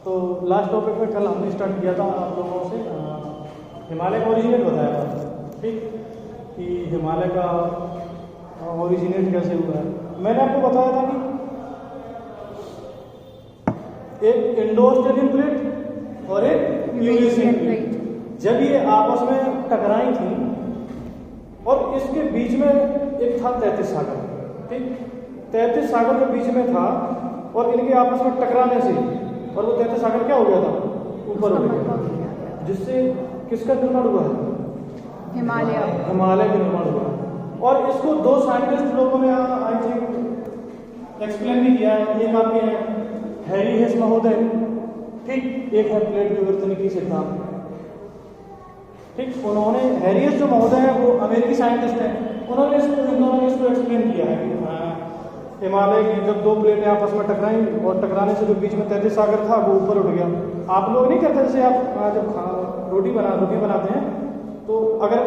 तो last topic में कल हमने स्टार्ट किया था आप लोगों से हिमालय का ओरिजिनेट बताया था, ठीक, कि हिमालय का ओरिजिनेट कैसे हुआ है। मैंने आपको बताया था कि एक इंडो ऑस्ट्रेलियन प्लेट और एक यूरेशियन प्लेट जब ये आपस में टकराई थी और इसके बीच में एक था 33 सागर, ठीक, 33 सागर के बीच में था और इनके आपस में टकराने से और वो 33 सागर क्या हो गया था, ऊपर हो गया, जिससे किसका निर्माण हुआ है, हिमालय का निर्माण हुआ। और इसको दो साइंटिस्ट लोगों ने आई थिंक एक्सप्लेन भी किया है। एक आपके हैं हैरी हेस महोदय, ठीक, एक है प्लेट विवर्तनिकी सिद्धांत, ठीक। उन्होंने हैरी हेस जो महोदय है वो अमेरिकी साइंटिस्ट हैं, उन्होंने इसको एक्सप्लेन किया है कि हिमालय की जब दो प्लेटें आपस में टकराई और टकराने से जो बीच में 33 सागर था वो ऊपर उठ गया। आप लोग नहीं करते, जैसे आप जब रोटी बनाते हैं तो अगर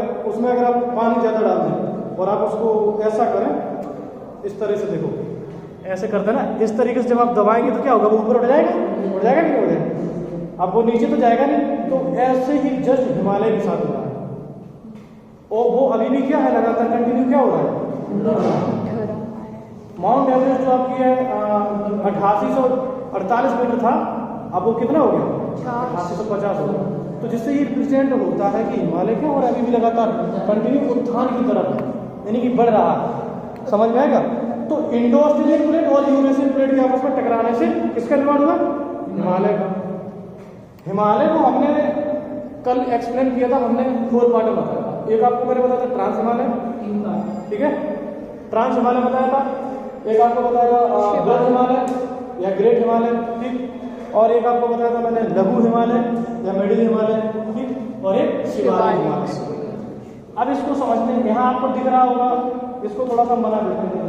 आप पानी ज़्यादा डाल दें और आप उसको ऐसा करें, इस तरह से देखो, ऐसे करते हैं ना, इस तरीके से जब आप दबाएंगे तो क्या होगा, वो ऊपर उठ जाएगा कि नहीं उठ जाएगा, अब वो नीचे तो जाएगा नहीं। तो ऐसे ही जस्ट हिमालय के साथ हो रहा है और वो अभी भी क्या है, लगातार कंटिन्यू क्या हो रहा है। माउंट एवरेस्ट जो आपकी है 8848 मीटर था, अब वो कितना हो गया, 8850 हो गया। तो जिससे ये रिप्रेजेंट होता है कि हिमालय क्या हो रहा है, अभी भी लगातार कंटिन्यू उत्थान की तरफ, यानी कि बढ़ रहा है। समझ में आएगा। तो इंडो ऑस्ट्रेलियन प्लेट और यूरेशियन प्लेट के आपस में टकराने से किसका निर्माण हुआ, हिमालय का। हिमालय को हमने कल एक्सप्लेन किया था, हमने 4 पार्ट में बताया था। एक आपको मैंने बताया था ट्रांस हिमालय, ठीक है, ट्रांस हिमालय बताया था। एक आपको बताया था बृहद हिमालय या ग्रेट हिमालय, ठीक, और एक आपको बताया था मैंने लघु हिमालय या मिडिल हिमालय, ठीक, और एक शिवालिक हिमालय। अब इसको समझने, यहाँ आपको दिख रहा होगा, इसको थोड़ा सा बना देते हैं।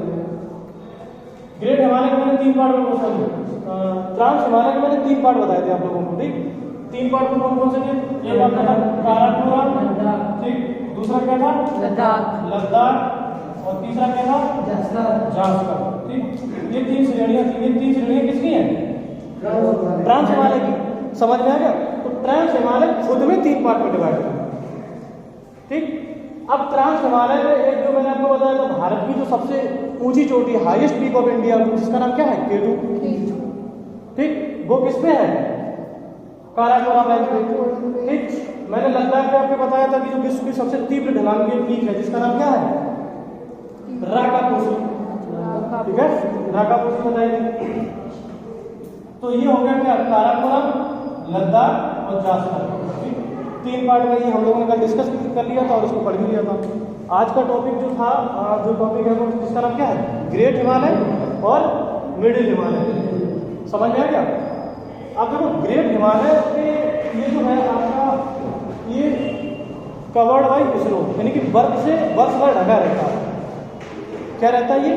ग्रेट हिमालय के मैंने 3 पार्ट में ट्रांस हिमालय के मैंने 3 पार्ट बताए थे आप लोगों को, ठीक। 3 पार्ट में कौन कौन से थे, एक आपका था काराकोरम, ठीक, दूसरा क्या था लद्दाख, और तीसरा क्या था जास्कर, ठीक। ये 3 श्रेणियां थी। ये 3 श्रेणियां किसकी हैं, ट्रांस हिमालय की। समझ में आ गया। तो ट्रांस हिमालय खुद में 3 पार्ट में डिवाइड है, ठीक। अब ट्रांस हिमालय में एक जो मैंने आपको बताया था, भारत की जो सबसे ऊंची चोटी, हाईएस्ट पीक ऑफ इंडिया, जिसका नाम क्या है, K2, ठीक, वो किस पे है, काराकोरम रेंज पे, ठीक। मैंने लद्दाख पे आपको बताया था कि जो विश्व की सबसे तीव्र ढलान पीक है, जिसका नाम क्या है, राकापोसी, ठीक है, राकापोसी बताएगी। तो ये हो गया क्या, काराकोरम, लद्दाख और जास्कर, 3 पार्ट में ये हम लोगों ने कल डिस्कस कर लिया था और इसको पढ़ भी लिया था। आज का टॉपिक जो था, जो टॉपिक है वो जिसका नाम क्या है, ग्रेट हिमालय और मिडिल हिमालय। समझ में आ गया। अब देखो ग्रेट हिमालय के ये जो है आपका, ये कवर्ड बाई स्नो, यानी कि बर्फ भर ढका रहता है। क्या रहता है, ये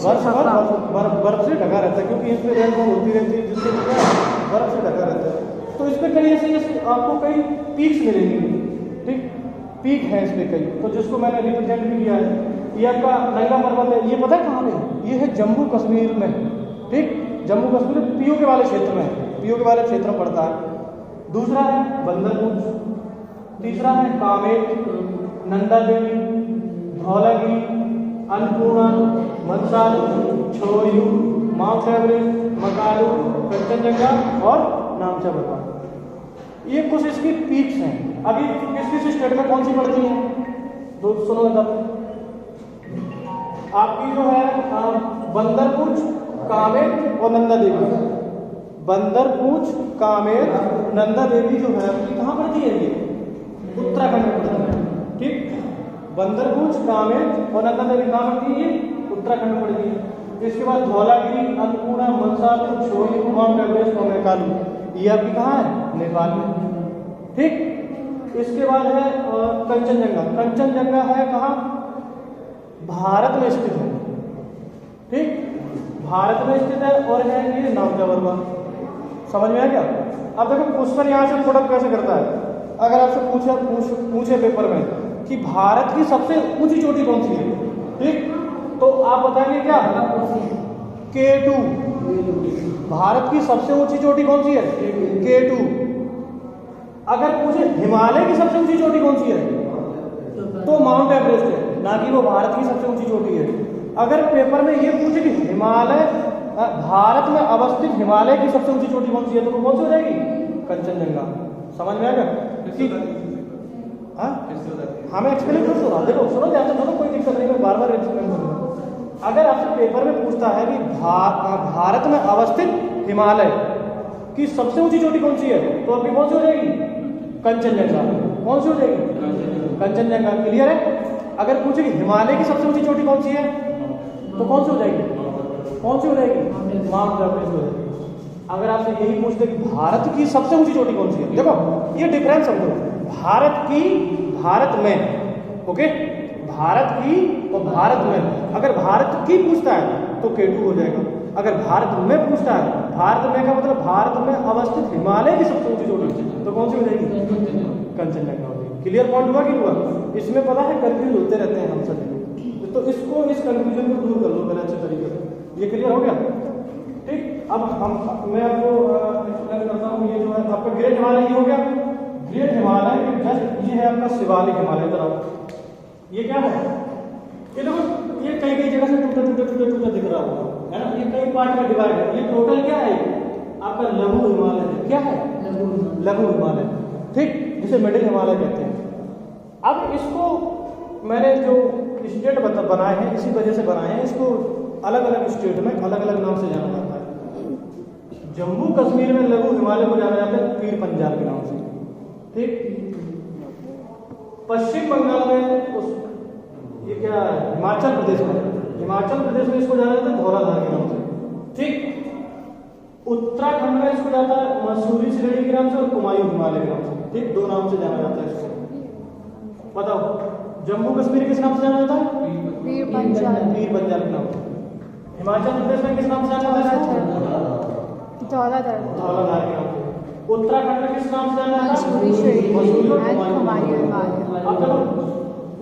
बर्फ से ढका रहता है, क्योंकि इसमें रेनफॉल होती रहती है, जिससे बर्फ से ढका रहता है। तो इसमें कई ऐसे आपको कई पीक्स मिलेंगे, ठीक, पीक है इसमें कई। तो जिसको मैंने रिप्रेजेंट भी किया है, ये आपका नंगा पर्वत है, ये पता है कहाँ पे, ये है जम्मू कश्मीर में, ठीक, जम्मू कश्मीर पीओ के वाले क्षेत्र में, पीओ के वाले क्षेत्र में पड़ता है। दूसरा है बंदरपुर, तीसरा है कामेट, नंदा देवी, धौलागिरी, अन्नपूर्णा, मंदसौर, छोयू, माउंट एवरेस्ट, मकालू, कंचनजंगा और नामचा पर्वत। ये कुछ इसकी पीक्स हैं। अभी किस स्टेट में कौन सी पड़ती है, तो सुनो इधर, आपकी जो है बंदरपूंछ, कामेट और नंदा देवी। बंदरपूंछ, कामेट, नंदा देवी जो है आपकी कहाँ पड़ती है, ये उत्तराखंड में पड़ती है, ठीक। बंदरपूंछ, कामेट और नंदा देवी कहाँ पड़ती है, ये उत्तराखंड में पड़ती है। इसके बाद धौलागिरी, अन्नपूर्णा, मंदसौर, छोयू, माउंट एवरेस्ट और मैकालू, ये आपकी कहाँ है, नेपाल में, ठीक। इसके बाद है कंचनजंगा। कंचनजंगा है कहाँ, भारत में स्थित है, ठीक, भारत में स्थित है और है ये नामचा पर्वत। समझ में आ गया। अब देखो क्वेश्चन यहाँ से पुट कैसे करता है। अगर आपसे पूछे पेपर में कि भारत की सबसे ऊंची चोटी कौन सी है, ठीक, तो आप बताएंगे क्या, K2, भारत की सबसे ऊंची चोटी कौन सी है? K2। अगर पूछे हिमालय की सबसे ऊंची चोटी कौन सी है, तो माउंट एवरेस्ट है, ना कि वो भारत की सबसे ऊंची चोटी है। अगर पेपर में ये पूछे कि हिमालय भारत में अवस्थित हिमालय की सबसे ऊंची चोटी कौन सी है, तो वो कौन सी हो जाएगी? कंचनजंगा। समझ में आएगा? हमें एक्सप्लेन कर सुना, देखो सुनो ध्यान से सुनो, कोई दिक्कत नहीं, मैं बार बार एक्सप्लेन करूंगा। अगर आपसे पेपर में पूछता है कि भारत में अवस्थित हिमालय की सबसे ऊंची चोटी कौन सी है, तो आपकी कौन सी हो जाएगी? कंचनजंगा। कौन सी हो जाएगी? कंचनजंगा। क्लियर है? अगर पूछे कि हिमालय की सबसे ऊंची चोटी कौन सी है, तो कौन सी हो जाएगी? कौन सी हो जाएगी? माउंट एवरेस्ट हो जाएगी। अगर आपसे यही पूछते कि भारत की सबसे ऊंची चोटी कौन सी है, देखो ये डिफरेंस समझो, भारत में, ओके, भारत की और भारत में। अगर भारत की पूछता है तो K2 हो जाएगा। अगर भारत में पूछता है, भारत में का मतलब भारत में अवस्थित हिमालय की सबसे ऊंची चोटी, तो कौन सी हो जाएगी? कंचनजंगा हो जाएगी। क्लियर पॉइंट हुआ कि हुआ? इसमें पता है कंफ्यूज होते रहते हैं हम सब, तो इसको, इस कंफ्यूजन को दूर कर लो पहले अच्छे तरीके से। ये क्लियर हो गया? ठीक। अब मैं आपको एक्सप्लेन करता हूँ। ये जो है आपका ग्रेट हिमालय ये हो गया। ग्रेट हिमालय के जस्ट ये है आपका शिवालिक हिमालय। तरफ ये क्या है? ये देखो, ये कई कई जगह से टूटा दिख रहा होगा, है ना? ये कई पार्ट में डिवाइड है। ये टोटल क्या है? आपका लघु हिमालय है। क्या है? लघु हिमालय। ठीक, जिसे मिडिल हिमालय कहते हैं। अब इसको मैंने जो स्टेट बनाए हैं, इसी वजह से बनाए हैं। इसको अलग अलग स्टेट में अलग अलग नाम से जाना जाता है। जम्मू कश्मीर में लघु हिमालय को जाना जाता है पीर पंजाल के नाम से। ठीक। पश्चिम बंगाल में ये क्या है? हिमाचल प्रदेश में इसको जाना जाता है धौलाधार के नाम से। ठीक। उत्तराखंड में इसको जाता है मसूरी श्रेणी के नाम से और कुमायूं हिमालय के नाम से। ठीक, दो नाम से जाना जाता है इसको। बताओ, जम्मू कश्मीर किस नाम से जाना जाता है? पीर पंजाल के नाम से। हिमाचल प्रदेश में किस नाम से जाना जाता है? धौलाधार के नाम से। उत्तराखंड में किस नाम से जाना जाता है? मसूरी और कुमायूं हिमालय। अब देखो,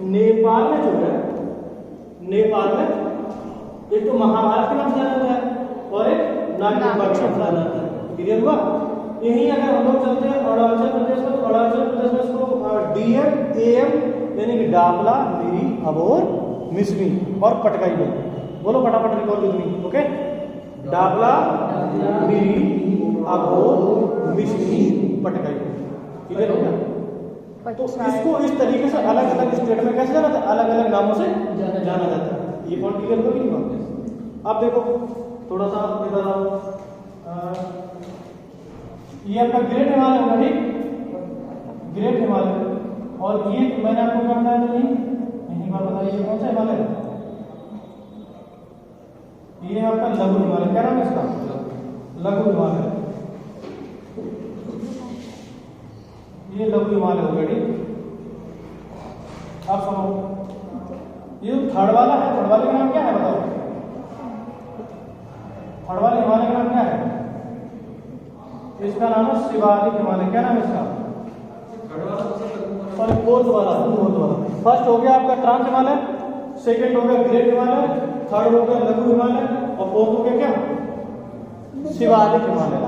नेपाल में जो है, नेपाल में एक तो महाभारत के नाम से जाना जाता है और एक नागदेव के नाम से जाना जाता है। क्लियर हुआ? यही अगर हम लोग चलते हैं अरुणाचल प्रदेश में, तो अरुणाचल प्रदेश में इसको DM AM यानी कि डापला, मिरी, अबोर, मिसमी और पटकाई बोलते हैं। बोलो फटाफट, record with me. Okay, Dafla, Miri, Abor, Mishmi, Patkai. Clear हो गया? तो इसको इस तरीके से अलग अलग स्टेट में कैसे जाना था? अलग अलग नामों से जाना जाता है। ये पॉइंट क्लियर हो कि नहीं? अब देखो थोड़ा सा इधर आओ। ये आपका ग्रेट हिमालय होगा। ठीक, ग्रेट हिमालय। और ये मैंने आपको क्या बताया था? नहीं बार बताइए, कौन सा हिमालय है? ये आपका लघु हिमालय। क्या नाम है इसका? लघु हिमालय। ये लघु हिमालय हो गया। आप सुनो, ये थर्ड वाला है, थर्ड वाले का नाम क्या है बताओ? थर्ड वाले हिमालय का नाम क्या है? इसका नाम है शिवालिक हिमालय। क्या नाम है इसका? सॉरी, फोर्थ वाला। फर्स्ट हो गया आपका ट्रांस हिमालय, सेकंड हो गया ग्रेट हिमालय, थर्ड हो गया लघु हिमालय और फोर्थ हो गया क्या? शिवालिक हिमालय।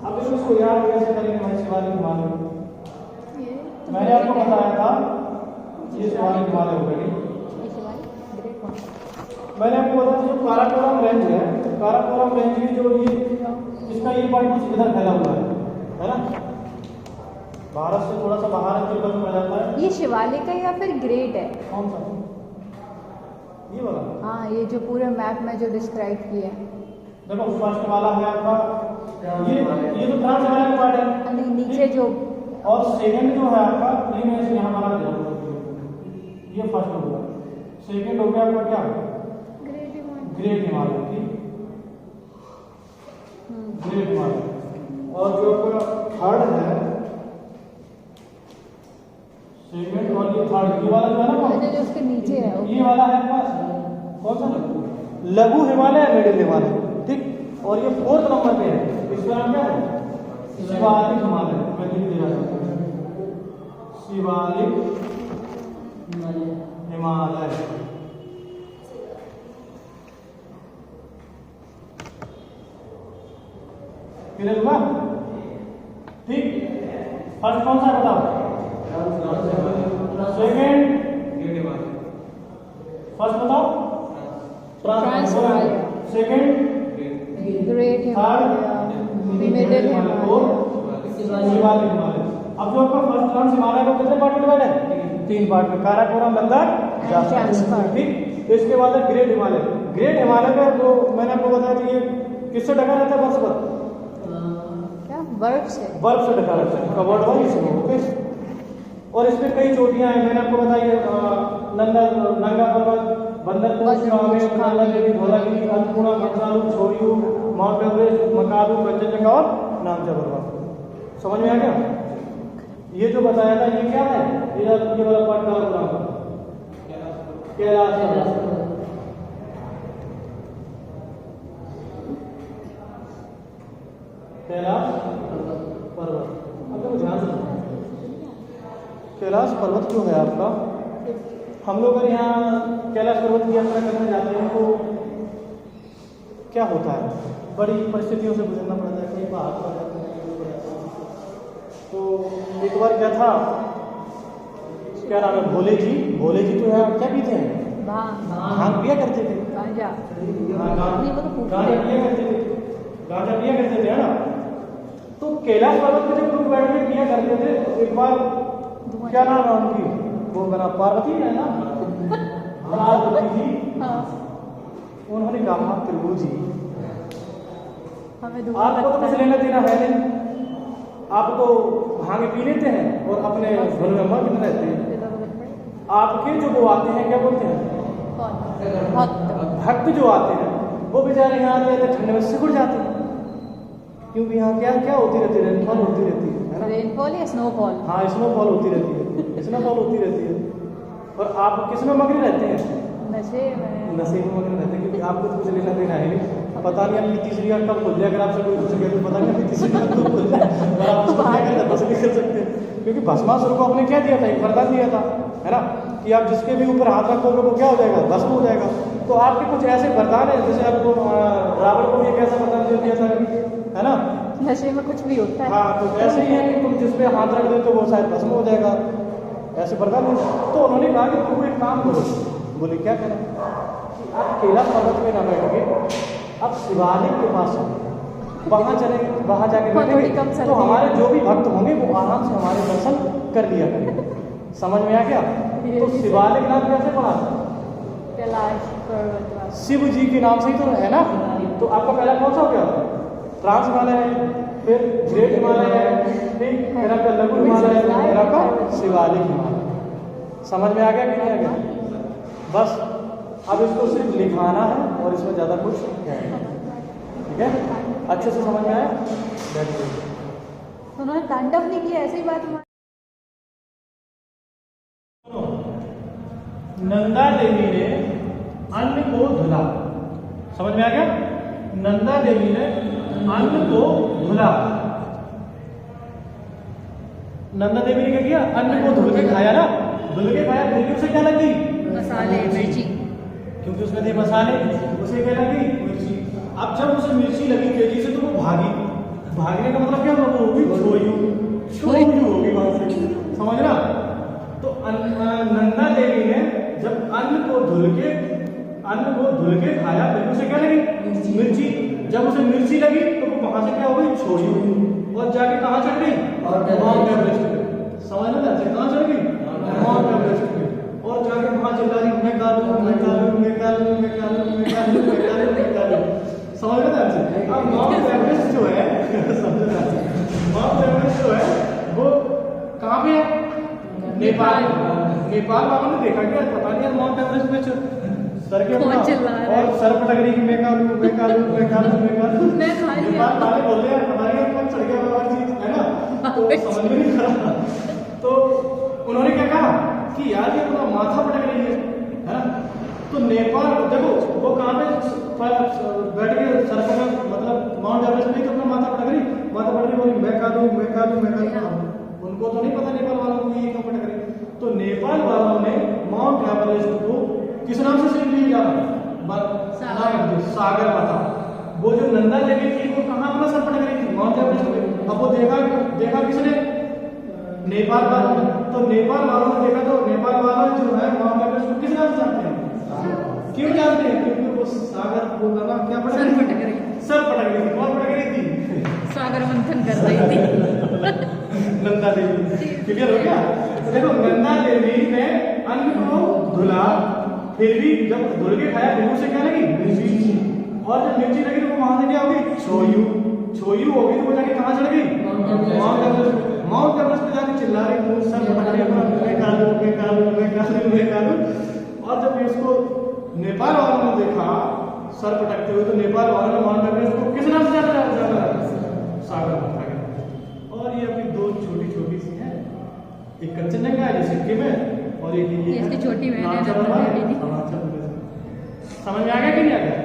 अब इसको याद कैसे करेंगे? शिवालिक हिमालय मैंने आपको बताया था, ये शिवालिक हिमालय हो गया। मैंने आपको बताया जो काराकोरम रेंज है, काराकोरम रेंज की जो ये इसका ये पार्ट कुछ इधर फैला हुआ है ना? भारत से थोड़ा सा बाहर तिब्बत में जाता है। ये शिवालिक है या फिर ग्रेट है? कौन सा? ये वाला? हाँ, ये जो पूरे मैप में जो डिस्क्राइब किया है। देखो फर्स्ट वाला है आपका ये तो ट्रांस हिमालय का पार्ट है। नहीं, नीचे जो, और सेकंड जो है आपका प्रीमेस यहाँ वाला ये फर्स्ट हो गया। सेकंड हो गया आपका क्या? ग्रेट हिमालय। ग्रेट हिमालय। और जो आपका थर्ड है, सेकंड और ये थर्ड, ये वाला जो है ना, जो उसके नीचे है, ये वाला है आपका कौन सा? लघु हिमालय, मिडिल हिमालय। ठीक, और ये फोर्थ नंबर पे है। इसका नाम क्या है? शिवालिक हिमालय। मैं लिख दे रहा हूं, शिवालिक हिमालय। क्लियर हुआ? ठीक, फर्स्ट कौन सा है बताओ? सेकेंड, फर्स्ट बताओ ट्रांसवालिया, second, great Himalaya, middle Himalaya, Shivalik Himalaya. अब जो आपका फर्स्ट ट्रांस हिमालय वो कितने पार्ट में डिवाइड है? 3 पार्ट में, काराकोरम, लद्दाख, ट्रांसफर। ठीक। तो इसके बाद है ग्रेट हिमालय। ग्रेट हिमालय का वो मैंने आपको बताया कि ये किससे ढका रहता है? बर्फ पर, क्या बर्फ से? बर्फ से ढका रहता है, कवर्ड वन इसमें, ओके। और इसमें कई चोटियां हैं, मैंने आपको बताई है, नंगा पर्वत, बंदरपुर, कामेर, नंदा देवी, धौलागिरी, अन्नपूर्णा, मंसालू, छोरियू, माउंट एवरेस्ट, मकालू, कंचनजंगा और नामचा पर्वत। समझ में आ गया? ये जो बताया था ये क्या है? ये वाला पार्ट काराकोरम का, कैलाश पर्वत। कैलाश पर्वत, अब ध्यान से कैलाश पर्वत जो है आपका, हम लोग अगर यहाँ कैलाश पर्वत की यात्रा करने जाते हैं तो क्या होता है? बड़ी परिस्थितियों से गुजरना पड़ता है, कहीं पहाड़ पर जाते हैं, तो एक बार क्या था, क्या नाम है, भोले जी तो यहाँ क्या पीते हैं? भांग पिया करते थे, गांजा। गांजा पिया करते थे, है ना। तो कैलाश पर्वत पे जब लोग बैठ के पिया करते थे तो एक बार क्या नाम है उनकी, वो बना पार्वती है ना, पार्वती जी, उन्होंने कहा प्रभु जी आपको तो कुछ लेना देना है नहीं, आप तो भांग पी लेते हैं और अपने घर में मग्न रहते हैं, आपके जो वो आते हैं क्या बोलते हैं, भक्त जो आते हैं वो बेचारे यहाँ आते हैं ठंड में सिकुड़ जाते हैं, क्योंकि यहाँ क्या क्या होती रहती है, रेनफॉल होती रहती है ना, रेनफॉल या स्नोफॉल? हाँ, स्नोफॉल होती रहती है, स्नोफॉल होती रहती है। और आप किस में मग्न रहते हैं? नशे में मग्न रहते हैं, क्योंकि आपको तो कुछ लेना देना है नहीं, पता नहीं आपकी तीसरी आंख कब खुल जाए, अगर आपसे कोई पूछेगा तो पता नहीं आपकी तीसरी आंख कब खुल जाए, और आप उसको क्या करते बस नहीं कर सकते, क्योंकि भस्मासुर को आपने क्या दिया था? एक वरदान दिया था, है ना, कि आप जिसके भी ऊपर हाथ रखोगे वो क्या हो जाएगा? भस्म हो जाएगा। तो आपके कुछ ऐसे वरदान है, जैसे आपको रावण को भी एक ऐसा वरदान दे दिया था, है ना, नशे में कुछ भी होता है। हाँ, तो ऐसे ही है कि तुम जिसपे हाथ रख दे तो वो शायद भस्म हो जाएगा, ऐसे वरदान। तो उन्होंने कहा कि तुम एक काम करो, बोले क्या करें? कि आप कैलाश पर्वत में ना बैठोगे, आप शिवालिक के पास वहाँ चलेंगे, वहाँ जाके बैठेंगे तो हमारे जो भी भक्त होंगे वो आराम से हमारे दर्शन कर लिया करेंगे। समझ में आ गया? तो शिवालिक नाम कैसे पड़ा? कैलाश पर्वत, शिव जी के नाम से ही तो है ना। तो आपका पहला कौन सा हो गया? ट्रांस हिमालय है, फिर ग्रेट हिमालय है, फिर आपका लघु हिमालय है, फिर आपका शिवालिक हिमालय। समझ में आ गया कि नहीं आ गया? बस अब इसको सिर्फ लिखाना है और इसमें ज़्यादा कुछ है, ठीक है? अच्छे से समझ में आया? उन्होंने तांडव नहीं किया, ऐसी बात। नंदा देवी ने अन्न को धुला, समझ में आ गया? नंदा देवी ने अन्न को धुला। नंदा देवी ने क्या किया? अन्न को धुल के खाया ना, धुल के खाया, फिर उसे क्या लगी? मसाले, मिर्ची, क्योंकि उसमें थे मसाले, उसे क्या लगी? मिर्ची। अब जब उसे मिर्ची लगी तेजी से तो वो भागी, भागने का मतलब क्या हुआ? वो होगी छोयू होगी वहां से, समझ ना। तो नंदा देवी ने जब अन्न को धुल के खाया, फिर उसे क्या लगी? मिर्ची। जब उसे मिर्ची लगी तो वो वहां से क्या हो गई? छोयू, और जाके कहाँ चढ़ गई? माउंट एवरेस्ट पे। समझ ना, कहाँ चढ़ गई? माउंट एवरेस्ट पे। और जाके वहां चिल्ला रही, मैं कालू। समझ ना आपसे? अब माउंट एवरेस्ट जो है माउंट एवरेस्ट जो है वो कहाँ पे है? नेपाल वालों ने देखा क्या? पता नहीं यार, माउंट एवरेस्ट पे सर के और सर पटक रही कि मैं कालू। नेपाल वाले बोल रहे हैं हमारे ऊपर चढ़ गया हर चीज, है ना। तो समझ में नहीं आ रहा, तो उन्होंने क्या कहा कि यार ये पूरा माथा पटक रही है ना। तो नेपाल देखो वो कहाँ पे बैठ के सर पर, मतलब माउंट एवरेस्ट में तो अपना माथा पटक रही, बोली मैं कालू। उनको तो नहीं पता नेपाल वालों को ये क्यों पटक रही। तो नेपाल वालों ने माउंट एवरेस्ट को किस नाम से लिया जा रहा? सागर माता, वो जो नंदा देवी थी वो कहाँ अपना सर पटक रही थी? माउंट एवरेस्ट पे। अब वो देखा किसने? नेपाल वालों ने। तो नेपाल वालों ने देखा तो नेपाल वाला जो है माउंट एवरेस्ट को किस नाम से जानते हैं? क्यों जानते हैं? क्योंकि वो सागर वो लगा क्या पटक सर रही पटक थी? रही सर पटक रही थी। कौन पटक रही थी? सागर मंथन कर रही थी। नंदा देवी। क्लियर हो गया? तो देखो नंदा देवी ने अन्न को धुला, फिर भी जब धुल के खाया फिर उसे क्या लगी? मिर्ची। और जब मिर्ची लगी तो वो वहां से क्या हो गई? छोयू हो गई। तो वो जाके कहाँ चढ़ गई? Mount Everest. माउंट एवरेस्ट पे जाके चिल्ला रही हूँ, सर पटक रही हूँ, मैं कालू। और जब इसको नेपाल वालों ने देखा सर पटकते हुए, तो नेपाल वालों ने माउंट एवरेस्ट को किस नाम से जाना? सागर माथा गया। और ये अभी दो छोटी सी हैं, एक कंचनजंगा है जो सिक्किम है, और एक ये इसकी छोटी बहन है नाथचंद्रमा है। नंदा देवी। समझ में आ गया कि नहीं आ गया?